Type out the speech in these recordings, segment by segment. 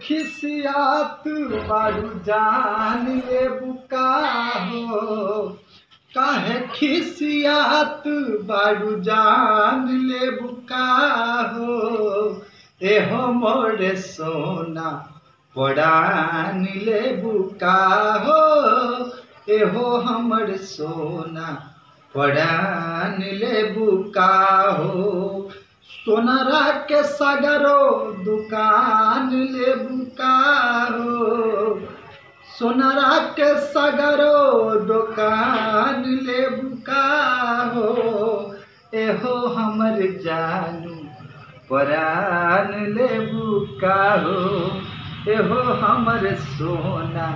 खिसियात बारू जान ले बुका हो, काहे खिसियात बारू जान ले बुका हो, एहो मोरे सोना परान ले बुका हो, एहो हमर सोना परान ले बुका हो, सोनारा के सगरो दुकान ले बुका हो, सोनारा के सगरो दुकान ले बुका हो, एहो हमर जानू परान ले बुका हो, एहो हमर सोना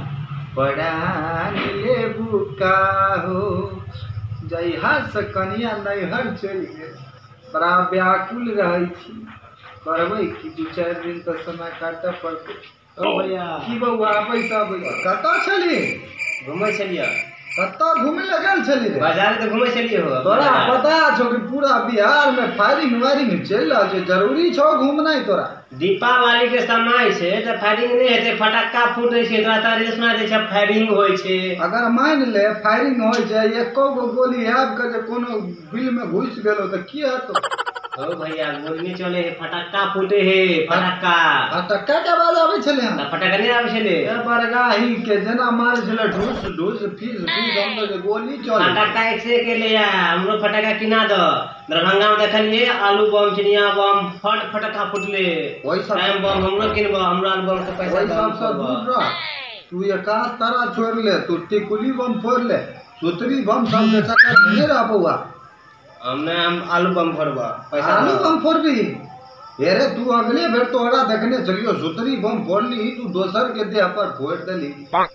परान ले बुका हो। जहिया से कनिया नैहर चलि गेल बड़ा व्याकुल रहै छी, करबै कि दू चारि दिन तो समय काटऽ पड़तै। ओ भैया की बउआ पैसा कतऽ छली? घूमै छलियै। कतऽ घूमे लए गेल छली रे? बाजार तो घूमै छलियै हो। तोरा पता छौ कि पूरा बिहार में फायरिंग वायरिंग चलि रहल छै, जरूरी छौ घूमनाइ तोरा? दीपावली के समय छै त फायरिंग नहीं हेतै, फटक्का फूटे छै, तोरा तारे सुना दै छै फायरिंग होय छै। अगर मान ले फायरिंग होय छै, एको गो गोली आबि के जे कोनो बिल में घुस गेलो त की हेतौ? ओ भैया गोली नहीं चले है, फटक्का फूटे है, फटक्का। फटक्का के आवाज आबै छले हन? फटक्का नहीं आबै छले। ए बरगाही के जेना मारै छले ढूस ढूस फीस फीस हम के गोली चले। फटक्का एक से के ले आ, हमरो फटक्का किना द। दरभंगा में देखलिए आलू बम, चिनिया बम, फटक्का फुटले। ओइ सब टाइम बम हमरो किनबो, हमरा आलू बम के पैसा ओइ सब से दूर रह। तू एकास तारा छोड़ ले, तू टिकुली बम फोड़ ले, सुतरी बम सब के चक्कर में नहीं रह पौआ। हम आलू बम फोड़बा, पैसा आलू बम फोड़बी? अरे तू अगले बेर तोहरा देखने चलियो सुतरी बम फोड़ली, तू दोसर के देह पर फोड़ देली,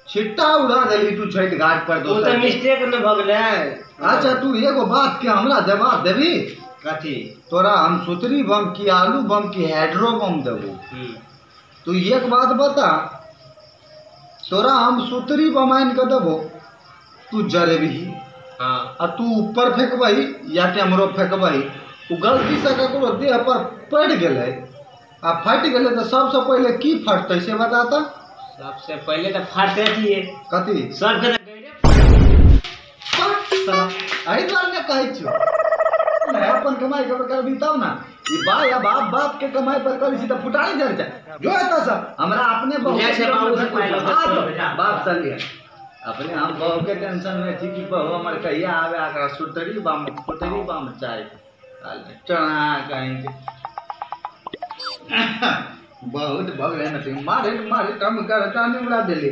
छिट्टा उड़ा देली तू छठ घाट पर दोसर। तो मिस्टेक में भ गेलै। अच्छा तू एगो बात के हमरा जवाब देबी? कथी? तोरा हम सुतरी बम की आलू बम की हाइड्रो बम देबो। तू एक बात बता, तोरा हम सुतरी बम आइन के देबो, तू जरेबही आ तू ऊपर फेंकबही या कैमरो फेंकबही, उ गलती से ककरो देह पर पड़ गेलै आ फट गेलै तो सबसे पहले की फटतै से बता त? सबसे पहले तो फाटे दिए कथी? सब के एहि द्वारे ने कहै छियौ मैं अपन कमाई के करबी तब ना। ई बा या बाप बाप के कमाई पर करी छी त फुटाई जर जाए। जो एता से हमरा अपने बाप चलिए अपने हम बहू के टेंशन में थी कि बहू हमार कहिया आवे, आकर सुतरी बम फुटरी बम चाहिए चढ़ा कहेंगे। बहुत भगले न मारे मारे कम कर टानी उड़ा दिली।